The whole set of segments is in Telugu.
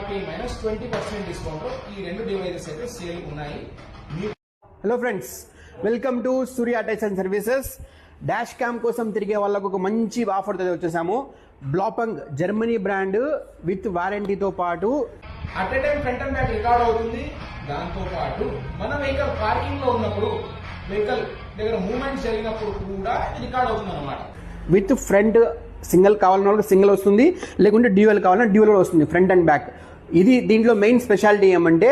MRP మైనస్ 20% డిస్కౌంట్ ఈ రెండు డివైజెస్ అయితే సేల్ ఉన్నాయి. Hello friends, welcome to Surya techs and services. Dash cam కోసం తిరిగే వాళ్ళకు ఒక మంచి ఆఫర్ తో వచ్చేసాము. బ్లాపంగ్ జర్మనీ బ్రాండ్ విత్ వారంటీతో పాటు at a time front and back record అవుతుంది. దాంతో పాటు మన వెహికల్ పార్కింగ్ లో ఉన్నప్పుడు వెహికల్ దగ్గర మూవ్మెంట్ జరిగినప్పుడు కూడా రికార్డ్ అవుతుంది అనమాట. విత్ ఫ్రంట్ సింగిల్ కావాలన్న వాళ్ళకి సింగిల్ వస్తుంది, లేకుంటే డ్యూయల్ కావాలన్నా డ్యూయల్ కూడా వస్తుంది, ఫ్రంట్ అండ్ బ్యాక్. ఇది దీంట్లో మెయిన్ స్పెషాలిటీ ఏమంటే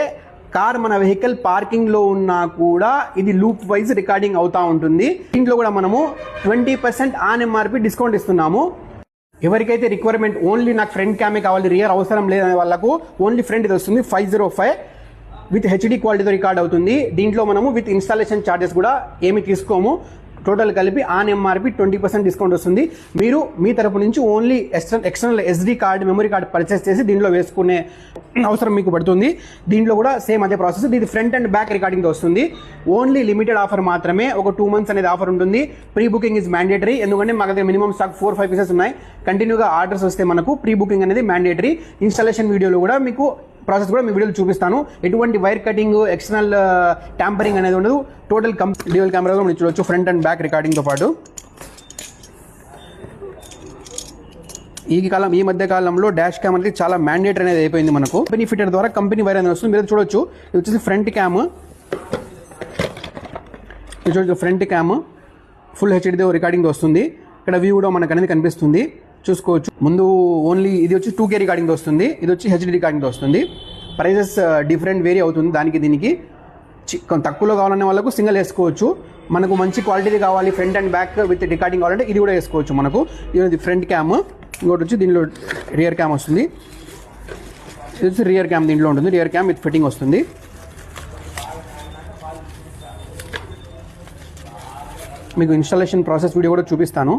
కార్ మన వెహికల్ పార్కింగ్ లో ఉన్నా కూడా ఇది లూప్ వైజ్ రికార్డింగ్ అవుతా ఉంటుంది. దీంట్లో కూడా మనము 20% ఆన్ MRP డిస్కౌంట్ ఇస్తున్నాము. ఎవరికైతే రిక్వైర్మెంట్ ఓన్లీ నాకు ఫ్రంట్ క్యామే కావాలి, రియర్ అవసరం లేదనే వాళ్ళకు ఓన్లీ ఫ్రంట్ ఇది వస్తుంది. 505 విత్ HD క్వాలిటీతో రికార్డ్ అవుతుంది. దీంట్లో మనము విత్ ఇన్స్టాలేషన్ ఛార్జెస్ కూడా ఏమి తీసుకోము. టోటల్ కలిపి ఆన్ MRP 20% డిస్కౌంట్ వస్తుంది. మీరు మీ తరపు నుంచి only external SD card, memory card purchase చేసి దీంట్లో వేసుకునే అవసరం మీకు పడుతుంది. దీంట్లో కూడా సేమ్ అదే ప్రాసెస్. ఇది ఫ్రంట్ అండ్ బ్యాక్ రికార్డింగ్తో వస్తుంది. ఓన్లీ లిమిటెడ్ ఆఫర్ మాత్రమే, ఒక 2 months అనేది ఆఫర్ ఉంటుంది. ప్రీ బుకింగ్ ఇస్ మ్యాండేటరీ, ఎందుకంటే మాకు దగ్గర మినిమం స్టాక్ 4-5 పీసెస్ ఉన్నాయి. కంటిన్యూగా ఆర్డర్స్ వస్తే మనకు ప్రీ బుకింగ్ అనేది మ్యాండేటరీ. ఇన్స్టాలేషన్ వీడియోలో కూడా మీకు ప్రాసెస్ కూడా మీ వీడియోలో చూపిస్తాను. ఎటువంటి వైర్ కటింగ్, ఎక్స్టర్నల్ ట్యాంపరింగ్ అనేది ఉండదు. టోటల్ డ్యూయల్ కెమెరా కూడా చూడవచ్చు, ఫ్రంట్ అండ్ బ్యాక్ రికార్డింగ్తో పాటు. ఈ మధ్య కాలంలో డాష్ క్యామ్ అనేది చాలా మ్యాండేటరీ అనేది అయిపోయింది మనకు. కంపెనీ ఫిటర్ ద్వారా కంపెనీ వైర్ అనేది వస్తుంది. మీరు చూడొచ్చు, ఇది వచ్చేసి ఫ్రంట్ క్యామ్. ఇది చూడొచ్చు, ఫ్రంట్ క్యామ్ ఫుల్ HDతో రికార్డింగ్ వస్తుంది. ఇక్కడ వ్యూ కూడా మనకు అనేది కనిపిస్తుంది, చూసుకోవచ్చు. ముందు ఓన్లీ ఇది వచ్చి 2K రికార్డింగ్తో వస్తుంది, ఇది వచ్చి HD రికార్డింగ్తో వస్తుంది. ప్రైజెస్ డిఫరెంట్ వేరీ అవుతుంది దానికి దీనికి. తక్కువలో కావాలనే వాళ్ళకు సింగిల్ వేసుకోవచ్చు. మనకు మంచి క్వాలిటీ కావాలి, front and back with recording కావాలంటే ఇది కూడా వేసుకోవచ్చు మనకు. ఇది ఫ్రంట్ క్యామ్. ఇంకోటి వచ్చి దీనిలో రియర్ క్యామ్ వస్తుంది. ఇది వచ్చి రియర్ క్యామ్ దీంట్లో ఉంటుంది. రియర్ క్యామ్ విత్ ఫిట్టింగ్ వస్తుంది. మీకు ఇన్స్టాలేషన్ ప్రాసెస్ వీడియో కూడా చూపిస్తాను.